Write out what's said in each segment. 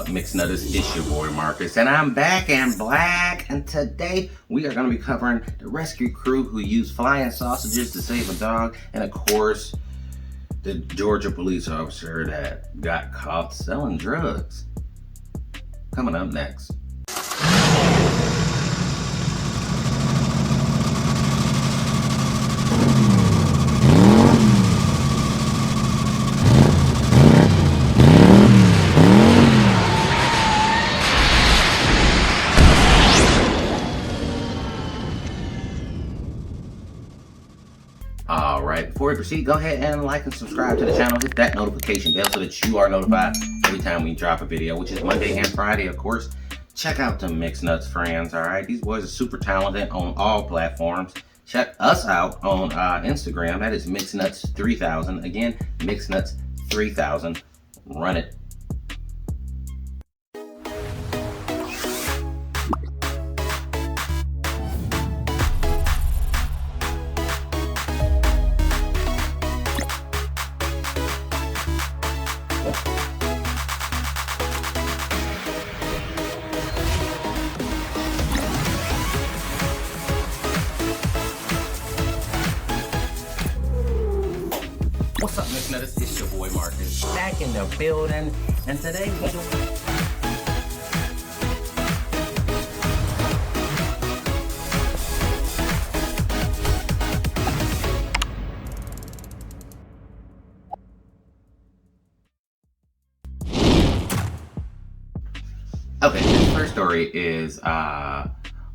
Mixed Nutters? It's your boy Marcus, and I'm back and black. And today we are going to be covering the rescue crew who used flying sausages to save a dog, and of course, the Georgia police officer that got caught selling drugs. Coming up next. Alright, before we proceed, go ahead and like and subscribe to the channel. Hit that notification bell so that you are notified every time we drop a video, which is Monday and Friday, of course. Check out the Mixed Nuts friends, alright? These boys are super talented on all platforms. Check us out on Instagram. That is Mixed Nuts 3000. Again, Mixed Nuts 3000. Run it. What's up, Mixed Nutters? It's your boy Marcus, back in the building, and today we do. Okay, this first story is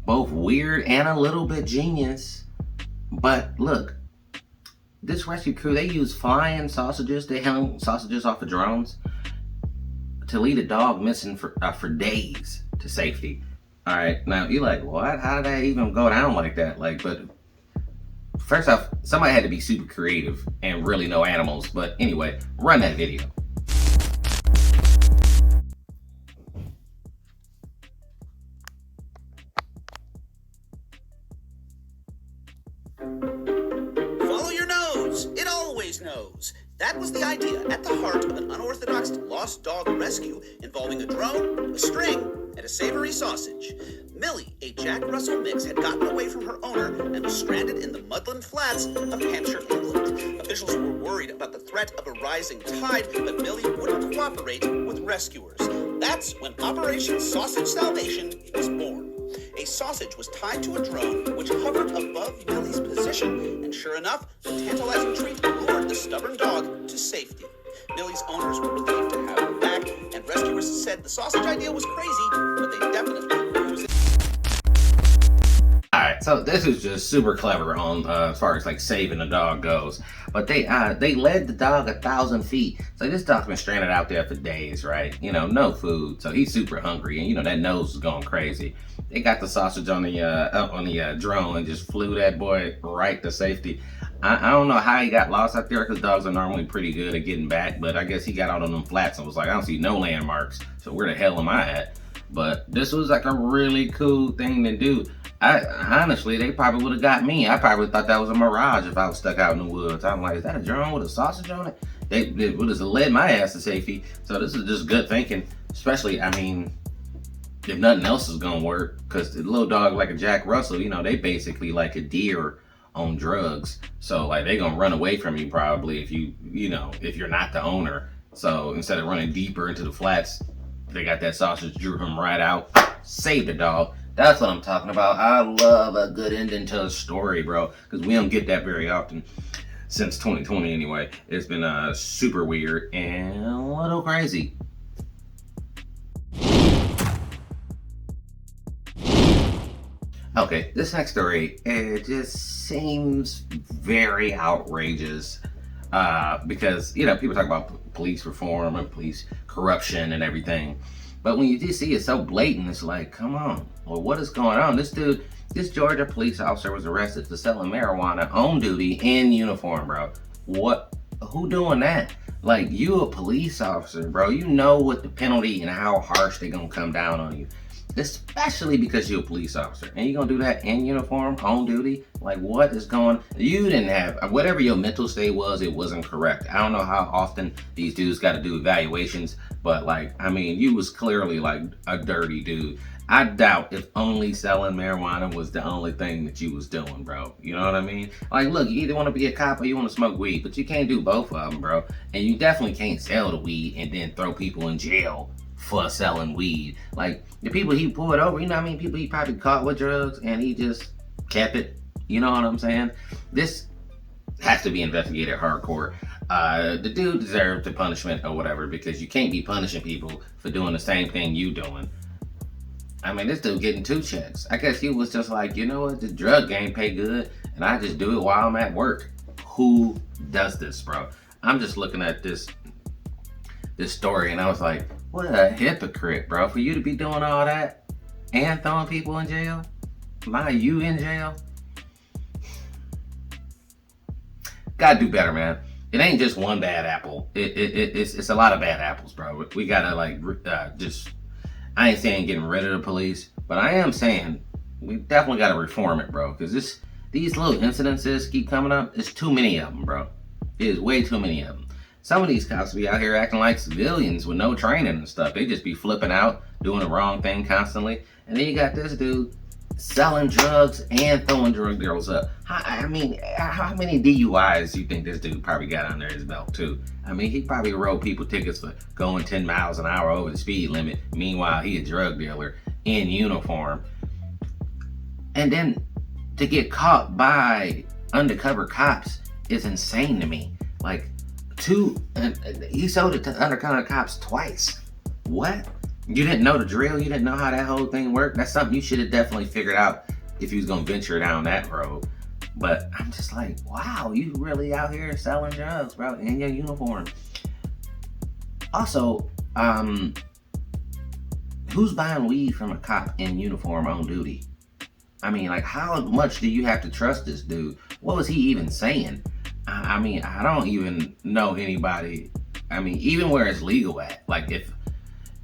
both weird and a little bit genius, but look. This rescue crew, they use flying sausages. They hung sausages off of drones to lead a dog missing for days to safety. All right, now you're like, what? How did that even go down like that? But first off, somebody had to be super creative and really know animals. But anyway, run that video. It always knows. That was the idea at the heart of an unorthodox lost dog rescue involving a drone, a string, and a savory sausage. Millie, a Jack Russell mix, had gotten away from her owner and was stranded in the Mudland Flats of Hampshire, England. Officials were worried about the threat of a rising tide, but Millie wouldn't cooperate with rescuers. That's when Operation Sausage Salvation was born. A sausage was tied to a drone which hovered above Millie's position, and sure enough, the tantalizing treat lured the stubborn dog to safety. Millie's owners were relieved to have her back, and rescuers said the sausage idea was crazy, but they definitely use it. Alright, so this is just super clever on as far as saving a dog goes. But they led the dog 1,000 feet. So this dog's been stranded out there for days, right? No food. So he's super hungry, and that nose is going crazy. They got the sausage on the drone and just flew that boy right to safety. I don't know how he got lost out there because dogs are normally pretty good at getting back, but I guess he got out on them flats and was like, I don't see no landmarks, so where the hell am I at? But this was a really cool thing to do. Honestly, they probably would have got me. I probably thought that was a mirage if I was stuck out in the woods. I'm like, is that a drone with a sausage on it? They would have led my ass to safety. So this is just good thinking, especially, if nothing else is gonna work, because the little dog like a Jack Russell, they basically like a deer on drugs. So they gonna run away from you probably if if you're not the owner. So instead of running deeper into the flats, they got that sausage, drew him right out, saved the dog. That's what I'm talking about. I love a good ending to a story, bro, because we don't get that very often. Since 2020 anyway. It's been super weird and a little crazy. Okay, this next story, it just seems very outrageous because, people talk about police reform and police corruption and everything. But when you just see it so blatant, it's like, come on. Well, what is going on? This Georgia police officer was arrested for selling marijuana on duty in uniform, bro. Who doing that? You a police officer, bro. You know what the penalty and how harsh they're gonna come down on you. especially because you're a police officer and you're gonna do that in uniform, on duty. Like, what is going? You didn't have whatever your mental state was. It wasn't correct. I don't know how often these dudes got to do evaluations, but like, I mean, you was clearly like a dirty dude. I doubt if only selling marijuana was the only thing that you was doing, bro. You know what I mean? Like, look, you either want to be a cop or you want to smoke weed, but you can't do both of them, bro. And you definitely can't sell the weed and then throw people in jail for selling weed. Like, the people he pulled over, you know what I mean? People he probably caught with drugs and he just kept it. You know what I'm saying? This has to be investigated hardcore. The dude deserved the punishment or whatever, because you can't be punishing people for doing the same thing you doing. I mean, this dude getting 2 checks. I guess he was just like, you know what, the drug game pay good, and I just do it while I'm at work. Who does this, bro? I'm just looking at this story, and I was like, what a hypocrite, bro, for you to be doing all that and throwing people in jail. Now you in jail? Gotta do better, man. It ain't just one bad apple. It's a lot of bad apples, bro. We gotta like just. I ain't saying getting rid of the police, but I am saying we definitely got to reform it, bro. Because these little incidences keep coming up. It's too many of them, bro. It is way too many of them. Some of these cops be out here acting like civilians with no training and stuff. They just be flipping out, doing the wrong thing constantly. And then you got this dude selling drugs and throwing drug deals up. I mean, how many DUIs do you think this dude probably got under his belt too? I mean, he probably wrote people tickets for going 10 miles an hour over the speed limit. Meanwhile, he a drug dealer in uniform. And then to get caught by undercover cops is insane to me. Like, he sold it to undercover cops twice. What? You didn't know the drill? You didn't know how that whole thing worked? That's something you should have definitely figured out if you was gonna venture down that road. But I'm just like, wow, you really out here selling drugs, bro, in your uniform. Also, who's buying weed from a cop in uniform on duty? I mean, like, how much do you have to trust this dude? What was he even saying? I mean, I don't even know anybody. I mean, even where it's legal at. Like, if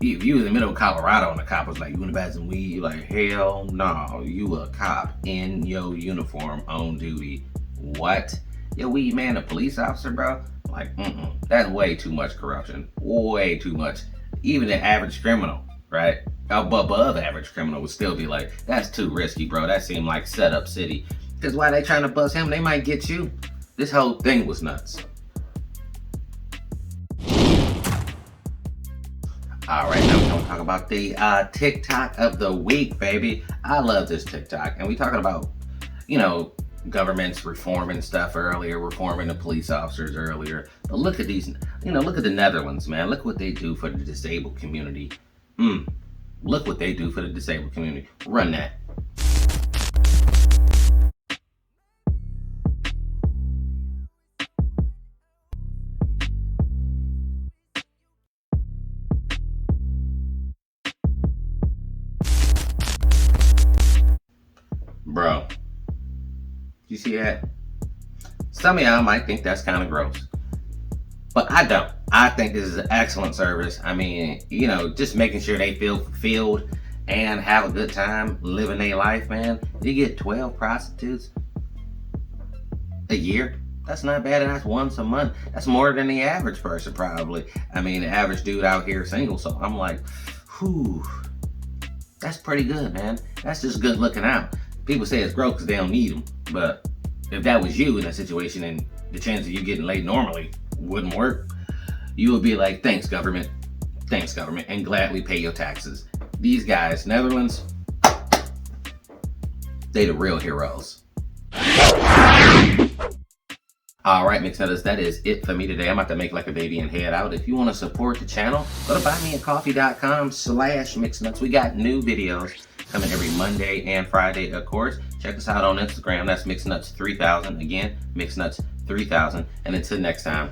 you was in the middle of Colorado and the cop was like, you wanna buy some weed? You like, hell no, you a cop in your uniform on duty. What? Your weed man a police officer, bro? Like, that's way too much corruption. Way too much. Even the average criminal, right? Above average criminal would still be like, that's too risky, bro. That seemed like setup city. Because why they trying to bust him? They might get you. This whole thing was nuts. All right, now we're gonna talk about the TikTok of the week, baby. I love this TikTok, and we talking about, you know, governments reforming stuff earlier, reforming the police officers earlier. But look at these, you know, look at the Netherlands, man. Look what they do for the disabled community. Look what they do for the disabled community. Run that. Bro, you see that? Some of y'all might think that's kind of gross, but I don't. I think this is an excellent service. I mean, you know, just making sure they feel fulfilled and have a good time living their life, man. You get 12 prostitutes a year. That's not bad, and that's once a month. That's more than the average person, probably. I mean, the average dude out here single, so I'm like, whew, that's pretty good, man. That's just good looking out. People say it's gross because they don't need them, but if that was you in that situation and the chance of you getting laid normally wouldn't work, you would be like, thanks government, and gladly pay your taxes. These guys, Netherlands, they the real heroes. All right, Mixnutters, that is it for me today. I'm about to make like a baby and head out. If you want to support the channel, go to buymeacoffee.com/mixnuts. We got new videos coming every Monday and Friday, of course. Check us out on Instagram. That's Mixnuts3000. Again, Mixnuts3000. And until next time.